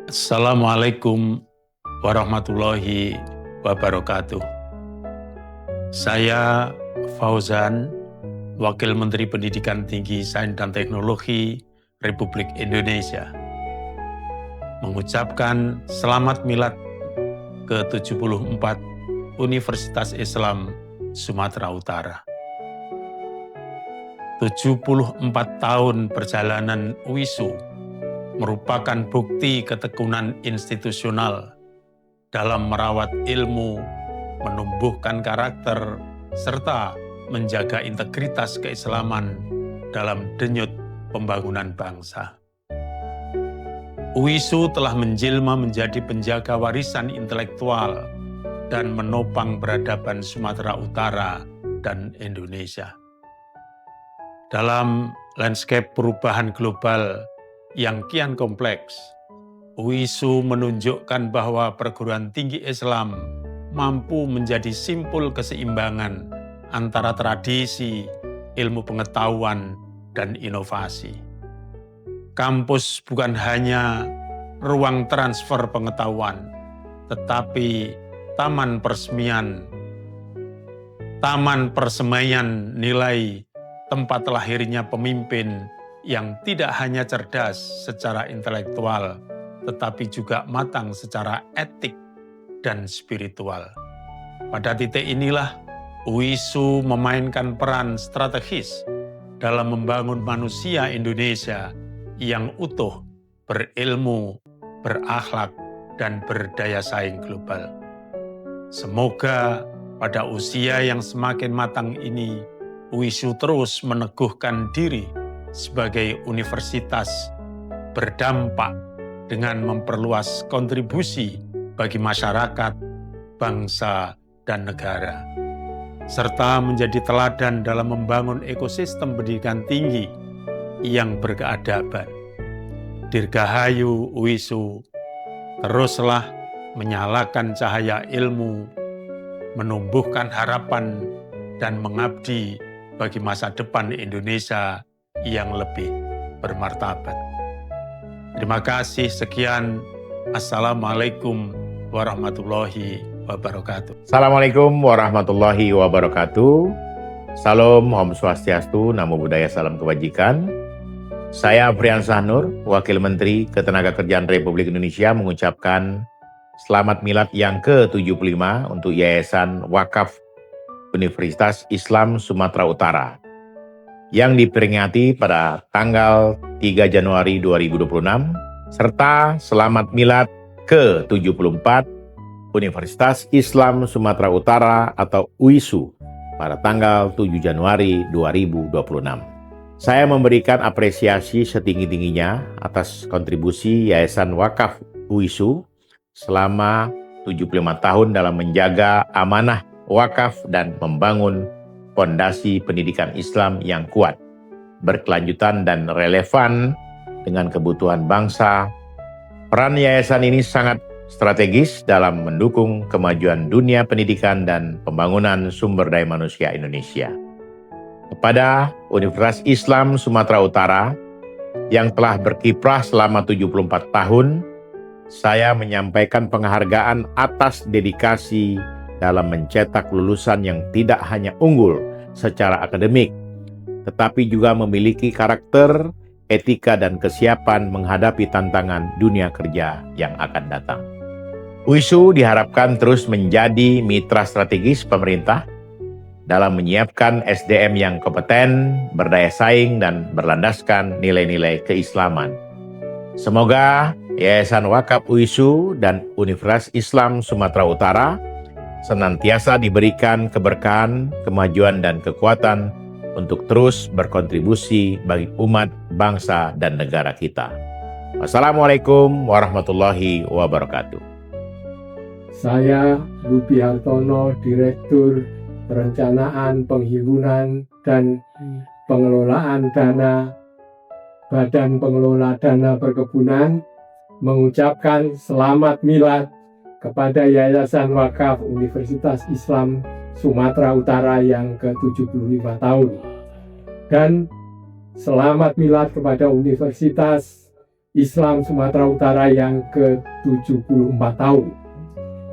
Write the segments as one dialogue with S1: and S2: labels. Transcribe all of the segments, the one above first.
S1: Assalamualaikum warahmatullahi wabarakatuh. Saya Fauzan, Wakil Menteri Pendidikan Tinggi, Sains dan Teknologi Republik Indonesia, mengucapkan selamat milad ke-74 Universitas Islam Sumatera Utara. 74 tahun perjalanan UISU merupakan bukti ketekunan institusional dalam merawat ilmu, menumbuhkan karakter, serta menjaga integritas keislaman dalam denyut pembangunan bangsa. UISU telah menjelma menjadi penjaga warisan intelektual dan menopang peradaban Sumatera Utara dan Indonesia. Dalam landscape perubahan global yang kian kompleks, UISU menunjukkan bahwa perguruan tinggi Islam mampu menjadi simpul keseimbangan antara tradisi, ilmu pengetahuan, dan inovasi. Kampus bukan hanya ruang transfer pengetahuan, tetapi taman persemaian nilai, tempat lahirnya pemimpin yang tidak hanya cerdas secara intelektual, tetapi juga matang secara etik dan spiritual. Pada titik inilah, UISU memainkan peran strategis dalam membangun manusia Indonesia yang utuh, berilmu, berakhlak, dan berdaya saing global. Semoga pada usia yang semakin matang ini, UISU terus meneguhkan diri sebagai universitas berdampak dengan memperluas kontribusi bagi masyarakat, bangsa, dan negara, serta menjadi teladan dalam membangun ekosistem pendidikan tinggi yang berkeadaban. Dirgahayu UISU, teruslah menyalakan cahaya ilmu, menumbuhkan harapan, dan mengabdi bagi masa depan Indonesia yang lebih bermartabat. Terima kasih, sekian. Assalamualaikum warahmatullahi wabarakatuh.
S2: Assalamualaikum warahmatullahi wabarakatuh. Salam, Om Swastiastu, Namo Buddhaya, Salam Kebajikan. Saya Afriansyah Nur, Wakil Menteri Ketenagakerjaan Republik Indonesia, mengucapkan selamat milad yang ke-75 untuk Yayasan Wakaf Universitas Islam Sumatera Utara yang diperingati pada tanggal 3 Januari 2026, serta selamat milad ke-74 Universitas Islam Sumatera Utara atau UISU pada tanggal 7 Januari 2026. Saya memberikan apresiasi setinggi-tingginya atas kontribusi Yayasan Wakaf UISU selama 75 tahun dalam menjaga amanah wakaf dan membangun fondasi pendidikan Islam yang kuat, berkelanjutan dan relevan dengan kebutuhan bangsa. Peran yayasan ini sangat strategis dalam mendukung kemajuan dunia pendidikan dan pembangunan sumber daya manusia Indonesia. Kepada Universitas Islam Sumatera Utara yang telah berkiprah selama 74 tahun, saya menyampaikan penghargaan atas dedikasi dalam mencetak lulusan yang tidak hanya unggul secara akademik, tetapi juga memiliki karakter, etika, dan kesiapan menghadapi tantangan dunia kerja yang akan datang. UISU diharapkan terus menjadi mitra strategis pemerintah dalam menyiapkan SDM yang kompeten, berdaya saing, dan berlandaskan nilai-nilai keislaman. Semoga Yayasan Wakaf UISU dan Universitas Islam Sumatera Utara senantiasa diberikan keberkahan, kemajuan, dan kekuatan untuk terus berkontribusi bagi umat, bangsa, dan negara kita. Wassalamualaikum warahmatullahi wabarakatuh.
S3: Saya Lubi Hartono, Direktur Perencanaan, Penghimpunan, dan Pengelolaan Dana Badan Pengelola Dana Perkebunan, mengucapkan selamat milad kepada Yayasan Wakaf Universitas Islam Sumatera Utara yang ke-75 tahun. Dan selamat milad kepada Universitas Islam Sumatera Utara yang ke-74 tahun.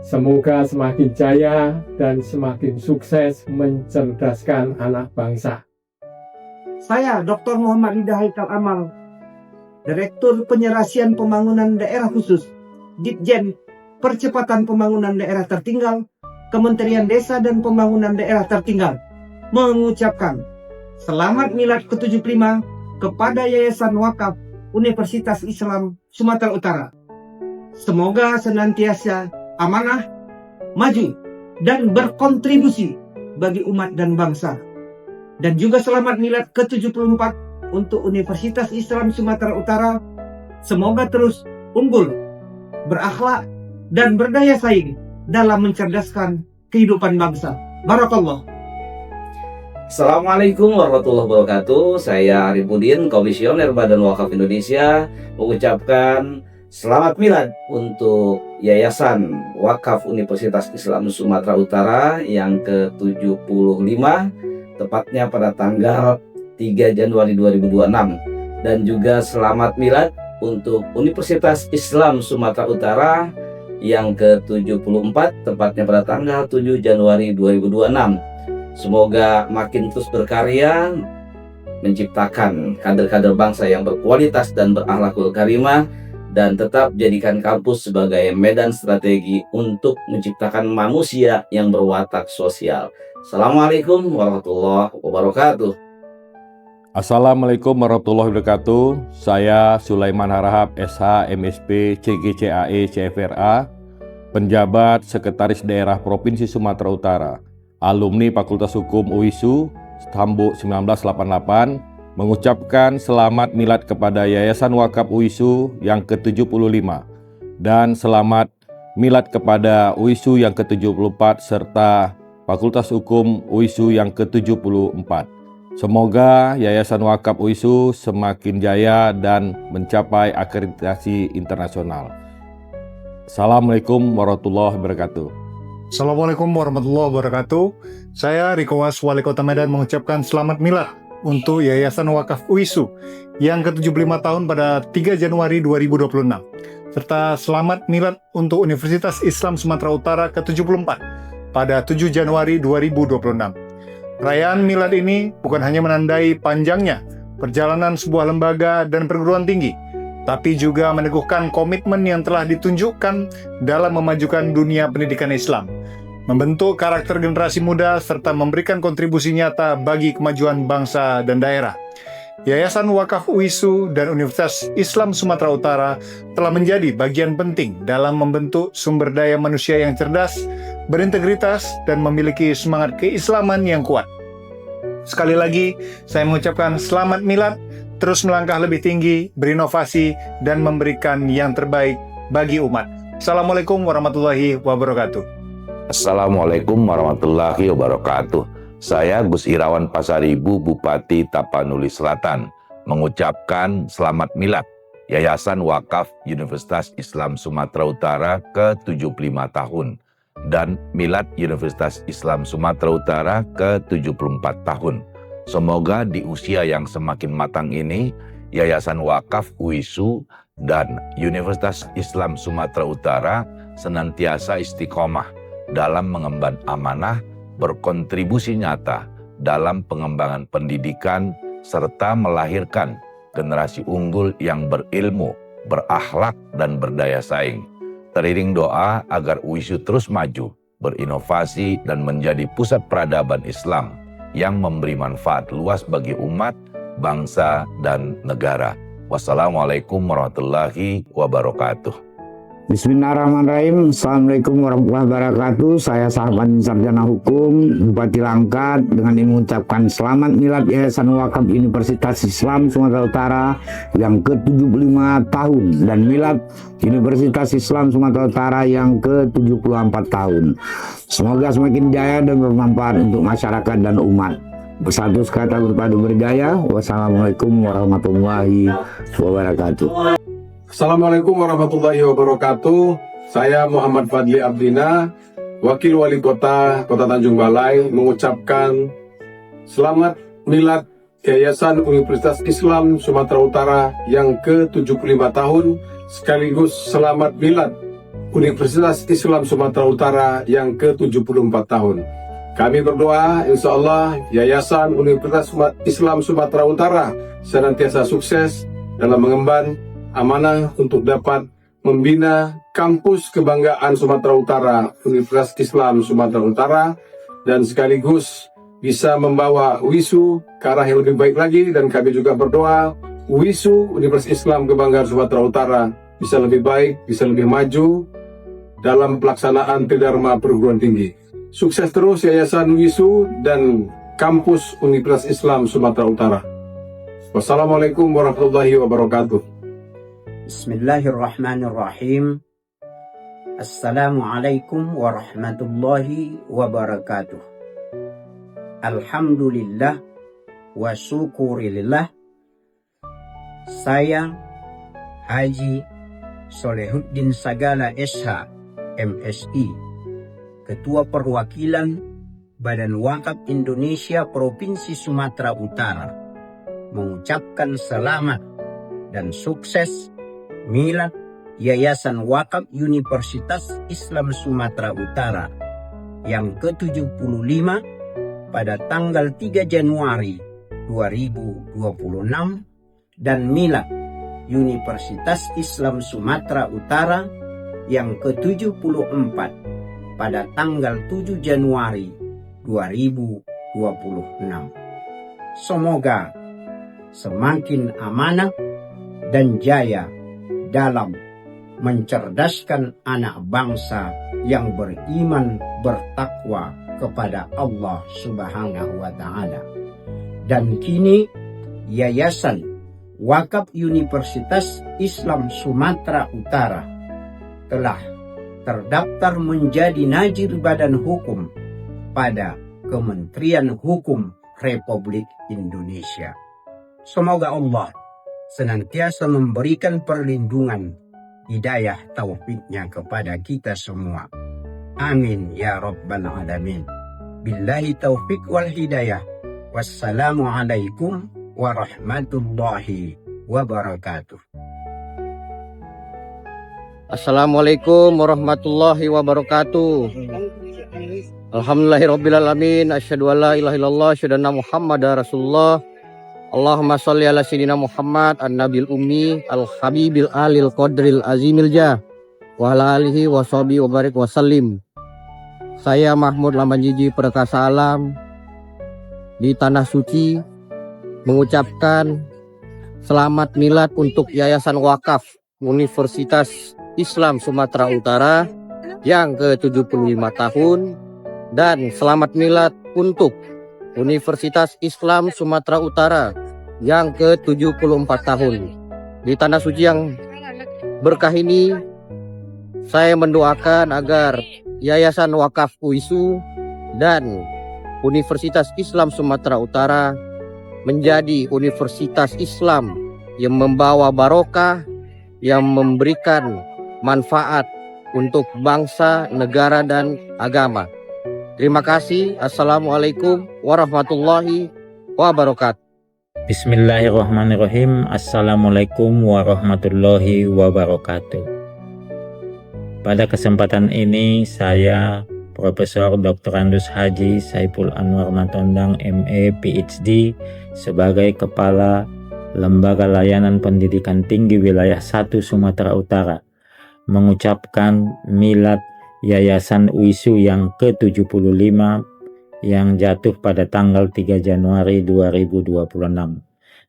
S3: Semoga semakin jaya dan semakin sukses mencerdaskan anak bangsa.
S4: Saya Dr. Muhammad Ridha Haikal Amal, Direktur Penyelesaian Pembangunan Daerah Khusus, Ditjen Percepatan Pembangunan Daerah Tertinggal, Kementerian Desa dan Pembangunan Daerah Tertinggal, mengucapkan Selamat Milad ke-75 kepada Yayasan Wakaf Universitas Islam Sumatera Utara. Semoga senantiasa amanah, maju, dan berkontribusi bagi umat dan bangsa. Dan juga selamat milad ke-74 untuk Universitas Islam Sumatera Utara. Semoga terus unggul, berakhlak, dan berdaya saing dalam mencerdaskan kehidupan bangsa. Barakallah.
S5: Assalamualaikum warahmatullahi wabarakatuh. Saya Arifudin, Komisioner Badan Wakaf Indonesia, mengucapkan selamat milad untuk Yayasan Wakaf Universitas Islam Sumatera Utara yang ke-75, tepatnya pada tanggal 3 Januari 2026. Dan juga selamat milad untuk Universitas Islam Sumatera Utara yang ke-74, tepatnya pada tanggal 7 Januari 2026. Semoga makin terus berkarya, menciptakan kader-kader bangsa yang berkualitas dan berakhlakul karimah, dan tetap jadikan kampus sebagai medan strategi untuk menciptakan manusia yang berwatak sosial. Assalamualaikum warahmatullahi wabarakatuh.
S6: Assalamualaikum warahmatullahi wabarakatuh. Saya Sulaiman Harahap, SH, MSP, CGCAE, CFRA, penjabat Sekretaris Daerah Provinsi Sumatera Utara, alumni Fakultas Hukum UISU, Tambuk 1988, mengucapkan selamat milad kepada Yayasan Wakaf UISU yang ke-75 dan selamat milad kepada UISU yang ke-74 serta Fakultas Hukum UISU yang ke-74. Semoga Yayasan Wakaf UISU semakin jaya dan mencapai akreditasi internasional. Assalamualaikum warahmatullahi wabarakatuh.
S7: Assalamualaikum warahmatullahi wabarakatuh. Saya Riko Was, Wali Kota Medan, mengucapkan selamat milad untuk Yayasan Wakaf UISU yang ke-75 tahun pada 3 Januari 2026. Serta selamat milad untuk Universitas Islam Sumatera Utara ke-74 pada 7 Januari 2026. Perayaan milad ini bukan hanya menandai panjangnya perjalanan sebuah lembaga dan perguruan tinggi, tapi juga meneguhkan komitmen yang telah ditunjukkan dalam memajukan dunia pendidikan Islam, membentuk karakter generasi muda, serta memberikan kontribusi nyata bagi kemajuan bangsa dan daerah. Yayasan Wakaf UISU dan Universitas Islam Sumatera Utara telah menjadi bagian penting dalam membentuk sumber daya manusia yang cerdas, berintegritas, dan memiliki semangat keislaman yang kuat. Sekali lagi, saya mengucapkan selamat milad, terus melangkah lebih tinggi, berinovasi, dan memberikan yang terbaik bagi umat. Assalamualaikum warahmatullahi wabarakatuh.
S8: Assalamualaikum warahmatullahi wabarakatuh. Saya Gus Irawan Pasaribu, Bupati Tapanuli Selatan, mengucapkan selamat milad Yayasan Wakaf Universitas Islam Sumatera Utara ke-75 tahun dan milad Universitas Islam Sumatera Utara ke-74 tahun. Semoga di usia yang semakin matang ini, Yayasan Wakaf UISU dan Universitas Islam Sumatera Utara senantiasa istiqomah dalam mengemban amanah, berkontribusi nyata dalam pengembangan pendidikan, serta melahirkan generasi unggul yang berilmu, berakhlak, dan berdaya saing. Teriring doa agar UISU terus maju, berinovasi, dan menjadi pusat peradaban Islam yang memberi manfaat luas bagi umat, bangsa, dan negara. Wassalamualaikum warahmatullahi wabarakatuh.
S9: Bismillahirrahmanirrahim. Assalamualaikum warahmatullahi wabarakatuh. Saya sahabat sarjana hukum Bupati Langkat dengan mengucapkan selamat milad Yayasan Wakaf Universitas Islam Sumatera Utara yang ke-75 tahun dan milad Universitas Islam Sumatera Utara yang ke-74 tahun. Semoga semakin jaya dan bermanfaat untuk masyarakat dan umat. Bersatu sekata berpadu berdaya. Wassalamualaikum warahmatullahi wabarakatuh.
S10: Assalamualaikum warahmatullahi wabarakatuh. Saya Muhammad Fadli Abdina, Wakil Wali Kota Tanjung Balai, mengucapkan selamat milad Yayasan Universitas Islam Sumatera Utara yang ke-75 tahun, sekaligus selamat milad Universitas Islam Sumatera Utara yang ke-74 tahun. Kami berdoa, insya Allah Yayasan Universitas Islam Sumatera Utara senantiasa sukses dalam mengemban amanah untuk dapat membina kampus kebanggaan Sumatera Utara, Universitas Islam Sumatera Utara, dan sekaligus bisa membawa UISU ke arah yang lebih baik lagi. Dan kami juga berdoa UISU, Universitas Islam Kebanggaan Sumatera Utara, bisa lebih baik, bisa lebih maju dalam pelaksanaan Tridharma perguruan tinggi. Sukses terus Yayasan UISU dan kampus Universitas Islam Sumatera Utara. Wassalamualaikum warahmatullahi wabarakatuh.
S11: Bismillahirrahmanirrahim. Assalamualaikum warahmatullahi wabarakatuh. Alhamdulillah wa syukurillah. Saya Haji Solehuddin Sagala SH MSI, Ketua Perwakilan Badan Wakaf Indonesia Provinsi Sumatera Utara, mengucapkan selamat dan sukses milad Yayasan Wakaf Universitas Islam Sumatera Utara yang ke-75 pada tanggal 3 Januari 2026 dan milad Universitas Islam Sumatera Utara yang ke-74 pada tanggal 7 Januari 2026. Semoga semakin amanah dan jaya dalam mencerdaskan anak bangsa yang beriman bertakwa kepada Allah Subhanahu wa Ta'ala. Dan kini Yayasan Wakaf Universitas Islam Sumatera Utara telah terdaftar menjadi Najir Badan Hukum pada Kementerian Hukum Republik Indonesia. Semoga Allah senantiasa memberikan perlindungan, hidayah taufiknya kepada kita semua. Amin ya Rabbal Alamin. Billahi taufik wal hidayah. Wassalamualaikum warahmatullahi wabarakatuh.
S12: Assalamualaikum warahmatullahi wabarakatuh. Alhamdulillahirrabbilalamin. Asyhadu an la ilaha illallah, asyhadu anna Muhammadar Rasulullah. Allahumma sholli ala sayyidina Muhammad an-nabil ummi al-habibil alil qadril azimil jah wa ala alihi wa sahbihi wa barik wa sallim. Saya Mahmud Lamanjiji Perkasa Alam di Tanah Suci mengucapkan selamat milad untuk Yayasan Wakaf Universitas Islam Sumatera Utara yang ke-75 tahun dan selamat milad untuk Universitas Islam Sumatera Utara yang ke-74 tahun. Di Tanah Suci yang berkah ini, saya mendoakan agar Yayasan Wakaf UISU dan Universitas Islam Sumatera Utara menjadi universitas Islam yang membawa barokah, yang memberikan manfaat untuk bangsa, negara, dan agama. Terima kasih. Assalamualaikum warahmatullahi wabarakatuh.
S13: Bismillahirrahmanirrahim. Assalamualaikum warahmatullahi wabarakatuh. Pada kesempatan ini saya Profesor Dr. Andus Haji Saiful Anwar Matondang MA PhD sebagai Kepala Lembaga Layanan Pendidikan Tinggi Wilayah 1 Sumatera Utara mengucapkan milad Yayasan UISU yang ke-75 yang jatuh pada tanggal 3 Januari 2026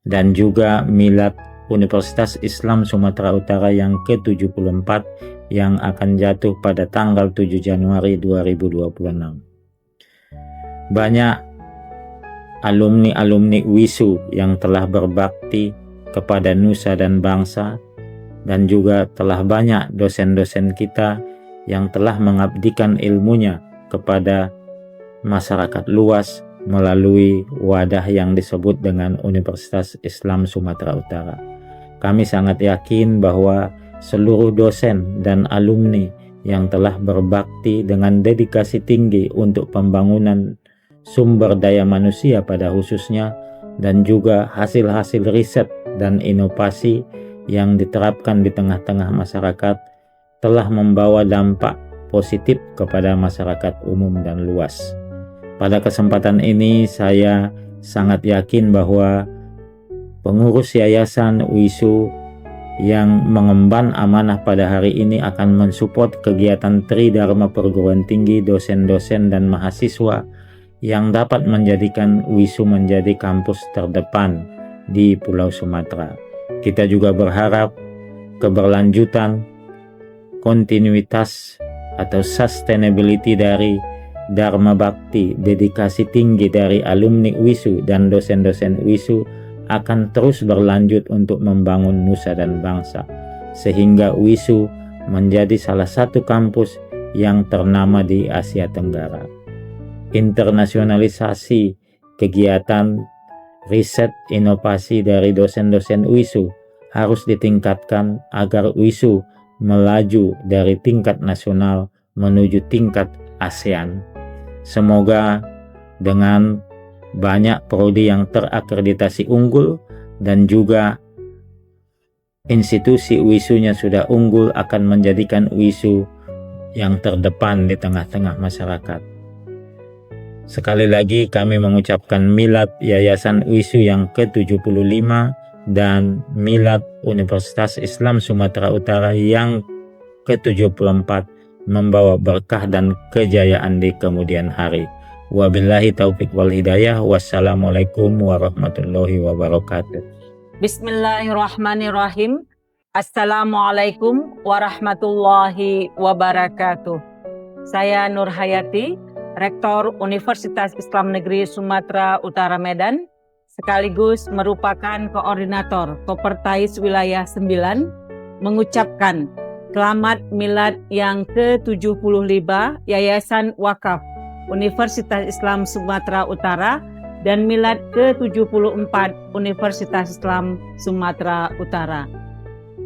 S13: dan juga milad Universitas Islam Sumatera Utara yang ke-74 yang akan jatuh pada tanggal 7 Januari 2026. Banyak alumni-alumni UISU yang telah berbakti kepada nusa dan bangsa, dan juga telah banyak dosen-dosen kita yang telah mengabdikan ilmunya kepada masyarakat luas melalui wadah yang disebut dengan Universitas Islam Sumatera Utara. Kami sangat yakin bahwa seluruh dosen dan alumni yang telah berbakti dengan dedikasi tinggi untuk pembangunan sumber daya manusia pada khususnya dan juga hasil-hasil riset dan inovasi yang diterapkan di tengah-tengah masyarakat telah membawa dampak positif kepada masyarakat umum dan luas. Pada kesempatan ini saya sangat yakin bahwa pengurus Yayasan UISU yang mengemban amanah pada hari ini akan mensupport kegiatan Tridharma Perguruan Tinggi, dosen-dosen dan mahasiswa yang dapat menjadikan UISU menjadi kampus terdepan di Pulau Sumatera. Kita juga berharap keberlanjutan, kontinuitas atau sustainability dari Dharma Bakti, dedikasi tinggi dari alumni UISU dan dosen-dosen UISU akan terus berlanjut untuk membangun nusa dan bangsa, sehingga UISU menjadi salah satu kampus yang ternama di Asia Tenggara. Internasionalisasi kegiatan riset inovasi dari dosen-dosen UISU harus ditingkatkan agar UISU melaju dari tingkat nasional menuju tingkat ASEAN. Semoga dengan banyak prodi yang terakreditasi unggul dan juga institusi UISU-nya sudah unggul akan menjadikan UISU yang terdepan di tengah-tengah masyarakat. Sekali lagi kami mengucapkan milad Yayasan UISU yang ke-75 dan milad Universitas Islam Sumatera Utara yang ke-74 membawa berkah dan kejayaan di kemudian hari. Wabillahi taufiq wal hidayah. Wassalamualaikum warahmatullahi wabarakatuh.
S14: Bismillahirrahmanirrahim. Assalamualaikum warahmatullahi wabarakatuh. Saya Nur Hayati, Rektor Universitas Islam Negeri Sumatera Utara Medan, sekaligus merupakan koordinator Kopertais Wilayah 9, mengucapkan selamat milad yang ke-75 Yayasan Wakaf Universitas Islam Sumatera Utara dan milad ke-74 Universitas Islam Sumatera Utara.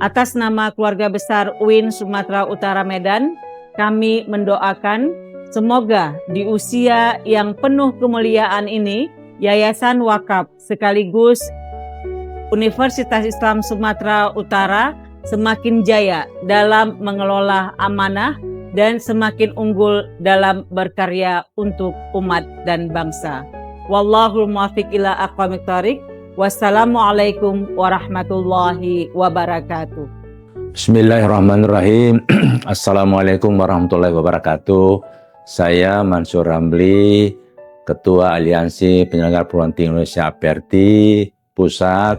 S14: Atas nama keluarga besar UIN Sumatera Utara Medan, kami mendoakan semoga di usia yang penuh kemuliaan ini, Yayasan Wakaf sekaligus Universitas Islam Sumatera Utara semakin jaya dalam mengelola amanah dan semakin unggul dalam berkarya untuk umat dan bangsa. Wallahul muwaffiq ila aqwamit thoriq. Wassalamualaikum warahmatullahi wabarakatuh.
S15: Bismillahirrahmanirrahim. Assalamualaikum warahmatullahi wabarakatuh. Saya Mansur Ramli, Ketua Aliansi Penyelenggara Perguruan Tinggi Indonesia APRTI Pusat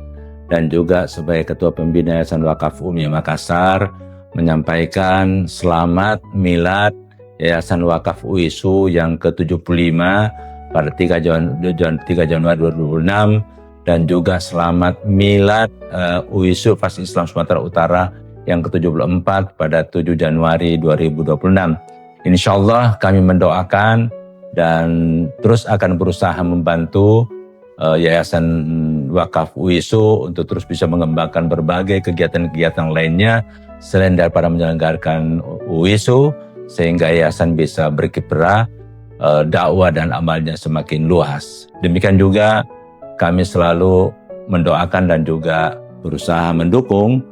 S15: dan juga sebagai Ketua Pembina Yayasan Wakaf UMI Makassar, menyampaikan selamat milad Yayasan Wakaf UISU yang ke-75 pada 3 Januari 2026 dan juga selamat milad UISU Universitas Islam Sumatera Utara yang ke-74 pada 7 Januari 2026. Insyaallah kami mendoakan dan terus akan berusaha membantu Yayasan Wakaf UISU untuk terus bisa mengembangkan berbagai kegiatan-kegiatan lainnya selain daripada menyelenggarakan UISU, sehingga yayasan bisa berkiprah, dakwah dan amalnya semakin luas. Demikian juga kami selalu mendoakan dan juga berusaha mendukung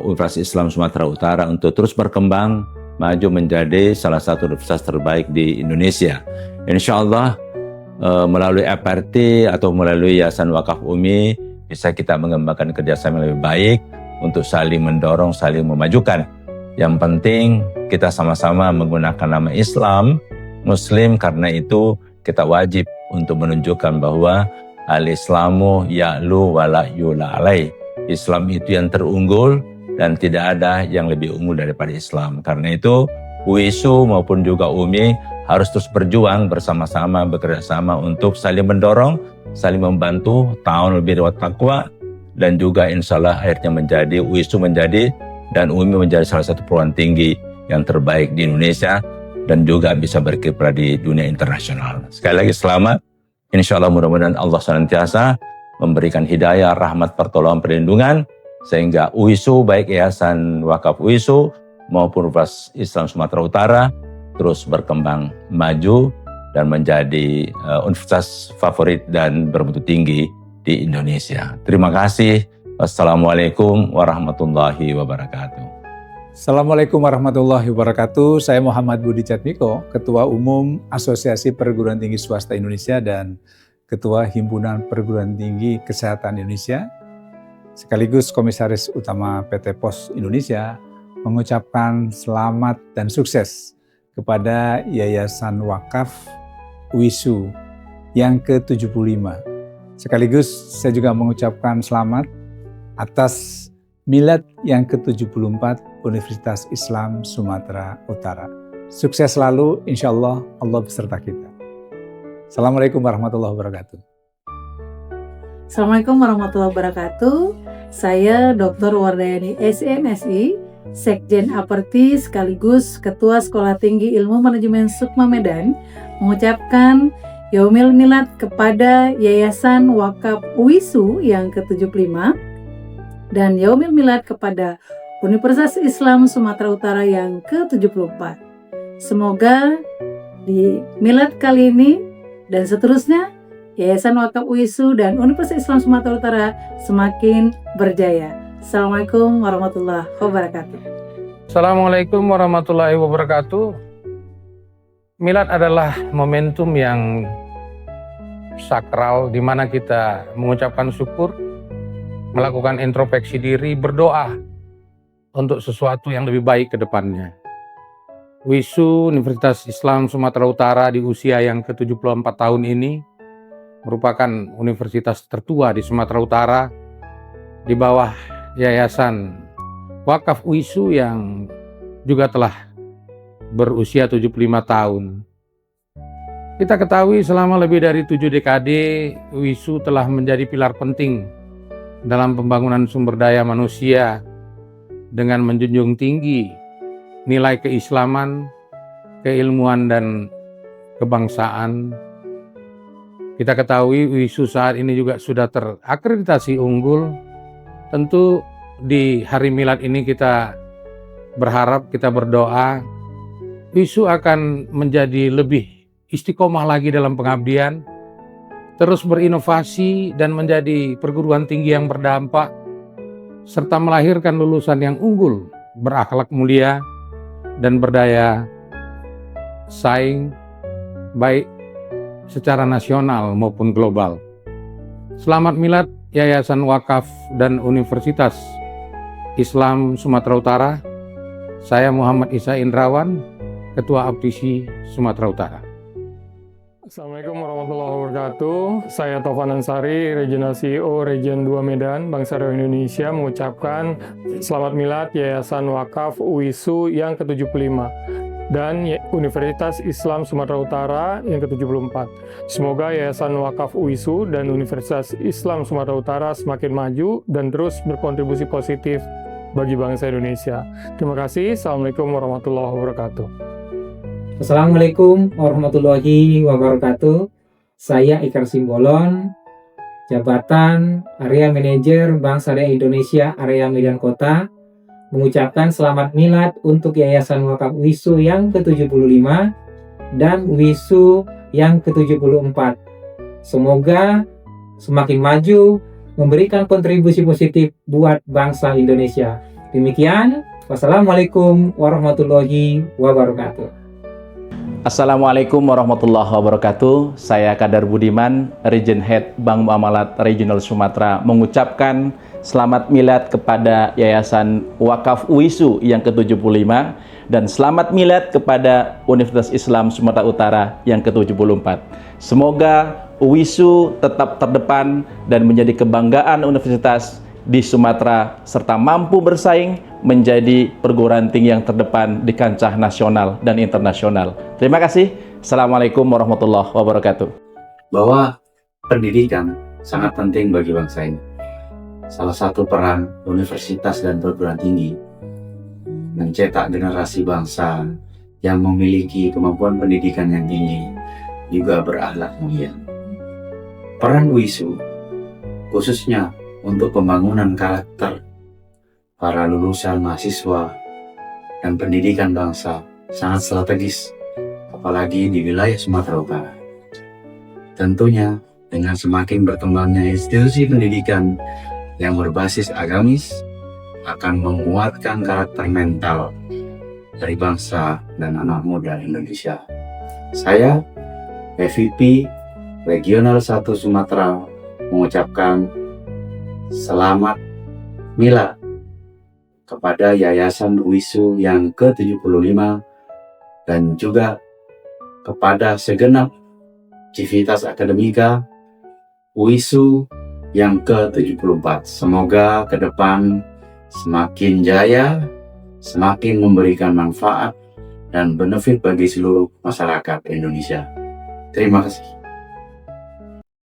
S15: Universitas Islam Sumatera Utara untuk terus berkembang, maju menjadi salah satu universitas terbaik di Indonesia. Insya Allah melalui APRTI atau melalui Yayasan Wakaf UMI bisa kita mengembangkan kerjasama yang lebih baik untuk saling mendorong, saling memajukan. Yang penting kita sama-sama menggunakan nama Islam, Muslim, karena itu kita wajib untuk menunjukkan bahwa al-Islamu ya'lu wa la yu'la alaih. Islam itu yang terunggul dan tidak ada yang lebih unggul daripada Islam. Karena itu UISU maupun juga UMI harus terus berjuang bersama-sama, bekerjasama untuk saling mendorong, saling membantu, ta'awun bil birri wat taqwa, dan juga insya Allah akhirnya menjadi UISU menjadi dan UMI menjadi salah satu perguruan tinggi yang terbaik di Indonesia dan juga bisa berkiprah di dunia internasional. Sekali lagi selamat. Insya Allah mudah-mudahan Allah senantiasa memberikan hidayah, rahmat, pertolongan, perlindungan sehingga UISU, baik Yayasan Wakaf UISU maupun Universitas Islam Sumatera Utara terus berkembang maju
S8: dan menjadi universitas favorit dan bermutu tinggi di Indonesia. Terima kasih. Wassalamualaikum warahmatullahi wabarakatuh.
S16: Assalamualaikum warahmatullahi wabarakatuh. Saya Muhammad Budi Catmiko, Ketua Umum Asosiasi Perguruan Tinggi Swasta Indonesia dan Ketua Himpunan Perguruan Tinggi Kesehatan Indonesia, sekaligus Komisaris Utama PT POS Indonesia, mengucapkan selamat dan sukses kepada Yayasan Wakaf UISU yang ke-75. Sekaligus saya juga mengucapkan selamat atas Milad yang ke-74 Universitas Islam Sumatera Utara. Sukses selalu, insya Allah, Allah beserta kita. Assalamualaikum warahmatullahi wabarakatuh.
S17: Assalamualaikum warahmatullahi wabarakatuh. Saya Dr. Wardayani SMSI, Sekjen Aperti sekaligus Ketua Sekolah Tinggi Ilmu Manajemen Sukma Medan, mengucapkan Yaumil Milad kepada Yayasan Wakaf UISU yang ke-75 dan Yaumil Milad kepada Universitas Islam Sumatera Utara yang ke-74. Semoga di Milad kali ini dan seterusnya Yayasan Wakaf UISU dan Universitas Islam Sumatera Utara semakin berjaya. Assalamualaikum warahmatullahi wabarakatuh.
S18: Assalamualaikum warahmatullahi wabarakatuh. Milad adalah momentum yang sakral di mana kita mengucapkan syukur, melakukan introspeksi diri, berdoa untuk sesuatu yang lebih baik ke depannya. UISU Universitas Islam Sumatera Utara di usia yang ke-74 tahun ini merupakan universitas tertua di Sumatera Utara di bawah Yayasan Wakaf UISU yang juga telah berusia 75 tahun. Kita ketahui selama lebih dari 7 dekade UISU telah menjadi pilar penting dalam pembangunan sumber daya manusia dengan menjunjung tinggi nilai keislaman, keilmuan, dan kebangsaan. Kita ketahui UISU saat ini juga sudah terakreditasi unggul. Tentu di hari Milad ini kita berharap, kita berdoa UISU akan menjadi lebih istiqomah lagi dalam pengabdian, terus berinovasi dan menjadi perguruan tinggi yang berdampak, serta melahirkan lulusan yang unggul, berakhlak mulia, dan berdaya saing, baik secara nasional maupun global. Selamat Milad Yayasan Wakaf dan Universitas Islam Sumatera Utara. Saya Muhammad Isa Indrawan, Ketua Aptisi Sumatera Utara.
S19: Assalamualaikum warahmatullahi wabarakatuh. Saya Taufan Ansari, Regional CEO Region 2 Medan, Bank Syariah Indonesia, mengucapkan selamat milad Yayasan Wakaf UISU yang ke-75 dan Universitas Islam Sumatera Utara yang ke-74. Semoga Yayasan Wakaf UISU dan Universitas Islam Sumatera Utara semakin maju dan terus berkontribusi positif bagi bangsa Indonesia. Terima kasih. Assalamualaikum warahmatullahi wabarakatuh.
S20: Assalamualaikum warahmatullahi wabarakatuh. Saya Ikar Simbolon, jabatan Area Manajer Bank Syariah Indonesia Area Medan Kota, mengucapkan selamat milad untuk Yayasan Wakaf UISU yang ke-75 dan UISU yang ke-74. Semoga semakin maju, memberikan kontribusi positif buat bangsa Indonesia. Demikian, wassalamualaikum warahmatullahi wabarakatuh.
S21: Assalamualaikum warahmatullahi wabarakatuh. Saya Kadar Budiman, Region Head Bank Muamalat Regional Sumatera, mengucapkan selamat milad kepada Yayasan Wakaf UISU yang ke-75 dan selamat milad kepada Universitas Islam Sumatera Utara yang ke-74. Semoga UISU tetap terdepan dan menjadi kebanggaan universitas di Sumatera serta mampu bersaing menjadi perguruan tinggi yang terdepan di kancah nasional dan internasional. Terima kasih. Assalamualaikum warahmatullahi wabarakatuh.
S22: Bahwa pendidikan sangat penting bagi bangsa ini. Salah satu peran universitas dan perguruan tinggi mencetak generasi bangsa yang memiliki kemampuan pendidikan yang tinggi, juga berakhlak mulia. Peran UISU khususnya untuk pembangunan karakter para lulusan mahasiswa dan pendidikan bangsa sangat strategis, apalagi di wilayah Sumatera Utara. Tentunya dengan semakin berkembangnya institusi pendidikan yang berbasis agamis akan menguatkan karakter mental dari bangsa dan anak muda Indonesia. Saya, PVP Regional 1 Sumatera, mengucapkan selamat milad kepada Yayasan UISU yang ke-75 dan juga kepada segenap Civitas Akademika UISU yang ke-74. Semoga ke depan semakin jaya, semakin memberikan manfaat dan benefit bagi seluruh masyarakat Indonesia. Terima kasih.